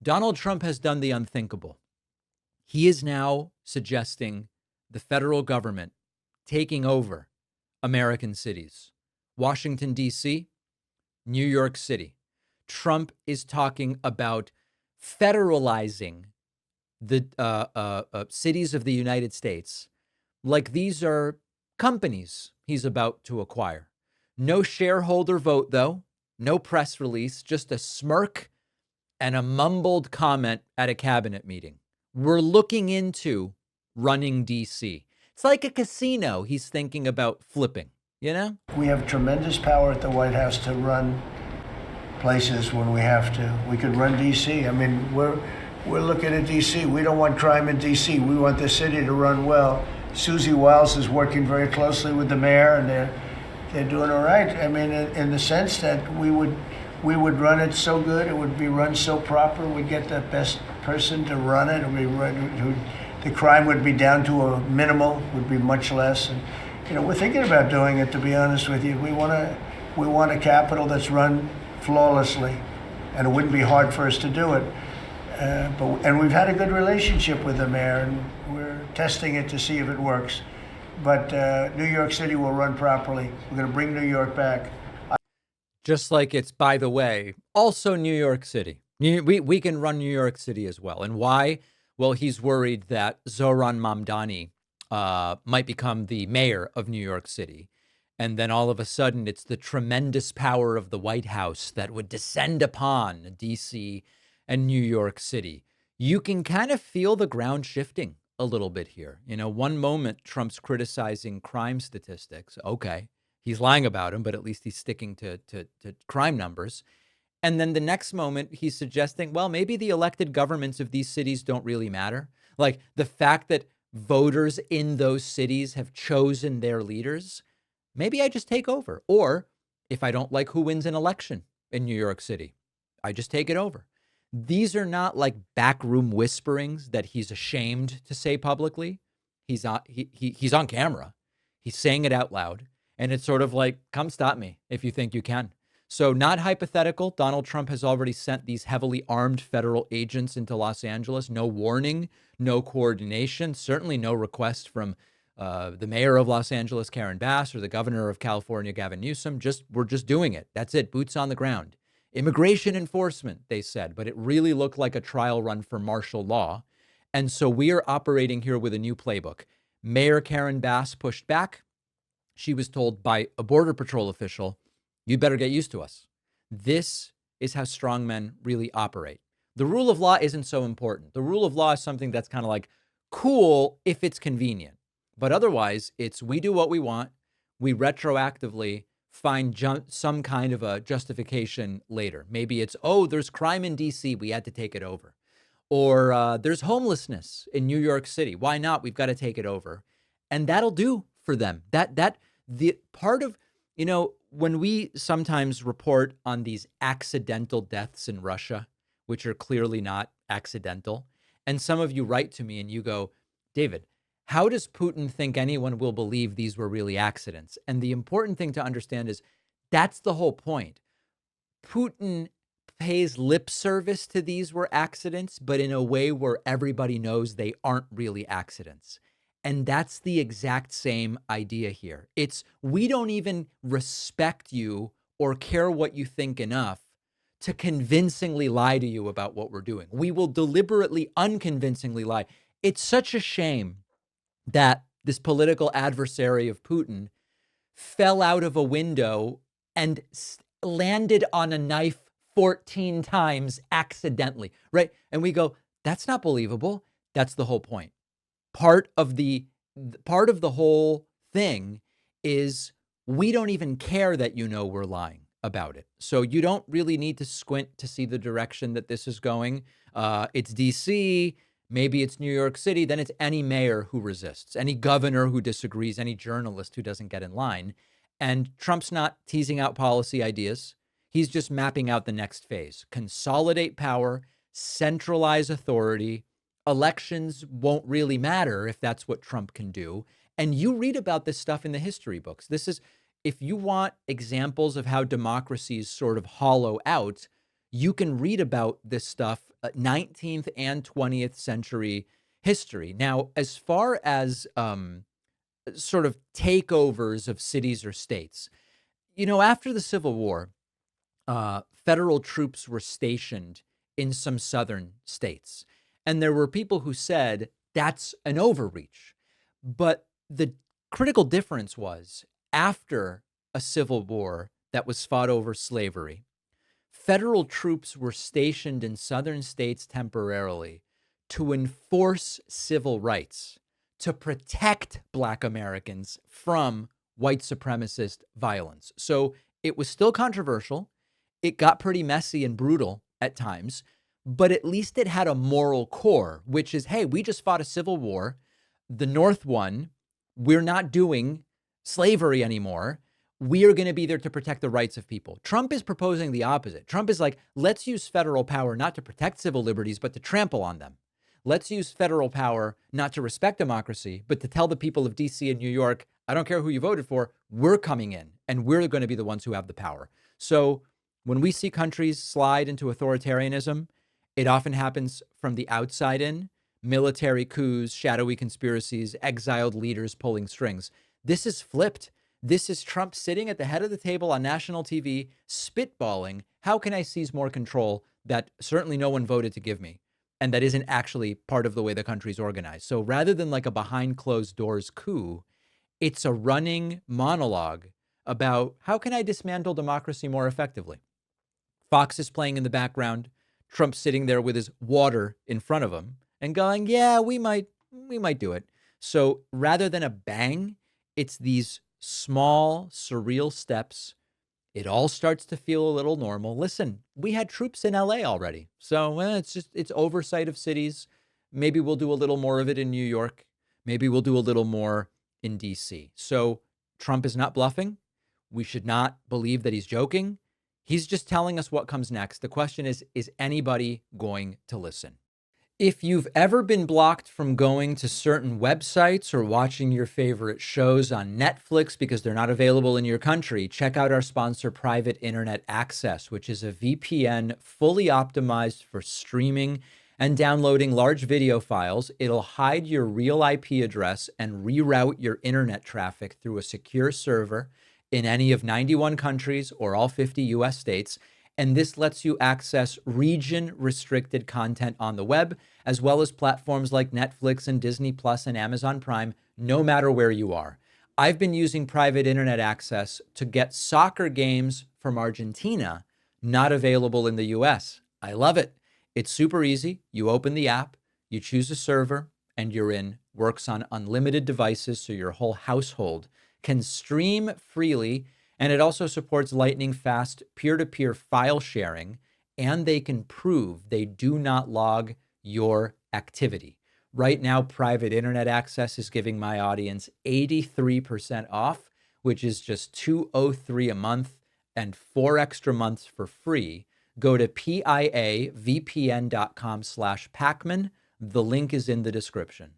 Donald Trump has done the unthinkable. He is now suggesting the federal government taking over American cities. Washington, D.C., New York City. Trump is talking about federalizing the cities of the United States like these are companies he's about to acquire. No shareholder vote, though, no press release, just a smirk and a mumbled comment at a cabinet meeting. We're looking into running DC. It's like a casino he's thinking about flipping, you know? We have tremendous power at the White House to run places when we have to. We could run DC. I mean, we're looking at DC. We don't want crime in DC. We want the city to run well. Susie Wiles is working very closely with the mayor, and they're doing all right. I mean, in the sense that we would run it so good, it would be run so proper. We'd get the best person to run it. The crime would be down to a minimal, would be much less. And we're thinking about doing it. To be honest with you, we want a capital that's run flawlessly, and it wouldn't be hard for us to do it. And we've had a good relationship with the mayor, and we're testing it to see if it works. But New York City will run properly. We're going to bring New York back. Just like it's, by the way, also New York City. We can run New York City as well. And why? Well, he's worried that Zohran Mamdani might become the mayor of New York City. And then all of a sudden, it's the tremendous power of the White House that would descend upon D.C. and New York City. You can kind of feel the ground shifting a little bit here. One moment Trump's criticizing crime statistics. Okay, he's lying about them, but at least he's sticking to crime numbers. And then the next moment he's suggesting, well, maybe the elected governments of these cities don't really matter. Like the fact that voters in those cities have chosen their leaders, maybe I just take over. Or if I don't like who wins an election in New York City, I just take it over. These are not like backroom whisperings that he's ashamed to say publicly. He's on camera. He's saying it out loud. And it's sort of like, come stop me if you think you can. So not hypothetical. Donald Trump has already sent these heavily armed federal agents into Los Angeles. No warning, no coordination, certainly no request from the mayor of Los Angeles, Karen Bass, or the governor of California, Gavin Newsom. We're just doing it. That's it. Boots on the ground. Immigration enforcement, they said, but it really looked like a trial run for martial law. And so we are operating here with a new playbook. Mayor Karen Bass pushed back. She was told by a Border Patrol official, you better get used to us. This is how strongmen really operate. The rule of law isn't so important. The rule of law is something that's kind of like cool if it's convenient. But otherwise, it's we do what we want. We retroactively find some kind of a justification later. Maybe it's, there's crime in D.C. We had to take it over. Or there's homelessness in New York City. Why not? We've got to take it over. And that'll do for them. The part of, when we sometimes report on these accidental deaths in Russia, which are clearly not accidental, and some of you write to me and you go, David, how does Putin think anyone will believe these were really accidents? And the important thing to understand is that's the whole point. Putin pays lip service to these were accidents, but in a way where everybody knows they aren't really accidents. And that's the exact same idea here. It's we don't even respect you or care what you think enough to convincingly lie to you about what we're doing. We will deliberately, unconvincingly lie. It's such a shame that this political adversary of Putin fell out of a window and landed on a knife 14 times accidentally, right? And we go, that's not believable. That's the whole point. Part of the whole thing is we don't even care that we're lying about it. So you don't really need to squint to see the direction that this is going. It's DC. Maybe it's New York City, then it's any mayor who resists, any governor who disagrees, any journalist who doesn't get in line. And Trump's not teasing out policy ideas. He's just mapping out the next phase. Consolidate power, centralize authority. Elections won't really matter if that's what Trump can do. And you read about this stuff in the history books. This is, if you want examples of how democracies sort of hollow out, you can read about this stuff, 19th and 20th century history. Now, as far as sort of takeovers of cities or states, after the Civil War, federal troops were stationed in some southern states. And there were people who said that's an overreach. But the critical difference was after a civil war that was fought over slavery, federal troops were stationed in southern states temporarily to enforce civil rights, to protect Black Americans from white supremacist violence. So it was still controversial. It got pretty messy and brutal at times, but at least it had a moral core, which is, hey, we just fought a civil war. The North won. We're not doing slavery anymore. We are going to be there to protect the rights of people. Trump is proposing the opposite. Trump is like, let's use federal power not to protect civil liberties, but to trample on them. Let's use federal power not to respect democracy, but to tell the people of DC and New York, I don't care who you voted for, we're coming in and we're going to be the ones who have the power. So when we see countries slide into authoritarianism, it often happens from the outside in. Military coups, shadowy conspiracies, exiled leaders pulling strings. This is flipped. This is Trump sitting at the head of the table on national TV, spitballing, how can I seize more control that certainly no one voted to give me, and that isn't actually part of the way the country's organized. So rather than like a behind closed doors coup, it's a running monologue about how can I dismantle democracy more effectively. Fox is playing in the background. Trump's sitting there with his water in front of him and going, yeah, we might do it. So rather than a bang, it's these small, surreal steps. It all starts to feel a little normal. Listen, we had troops in LA already. So it's oversight of cities. Maybe we'll do a little more of it in New York. Maybe we'll do a little more in DC. So Trump is not bluffing. We should not believe that he's joking. He's just telling us what comes next. The question is anybody going to listen? If you've ever been blocked from going to certain websites or watching your favorite shows on Netflix because they're not available in your country, check out our sponsor, Private Internet Access, which is a VPN fully optimized for streaming and downloading large video files. It'll hide your real IP address and reroute your internet traffic through a secure server in any of 91 countries or all 50 US states. And this lets you access region-restricted content on the web, as well as platforms like Netflix and Disney Plus and Amazon Prime, no matter where you are. I've been using Private Internet Access to get soccer games from Argentina not available in the US. I love it. It's super easy. You open the app, you choose a server, and you're in. Works on unlimited devices, so your whole household can stream freely. And it also supports lightning fast peer-to-peer file sharing, and they can prove they do not log your activity. Right now, Private Internet Access is giving my audience 83% off, which is just $203 a month and 4 extra months for free. Go to piavpn.com/Pacman. The link is in the description.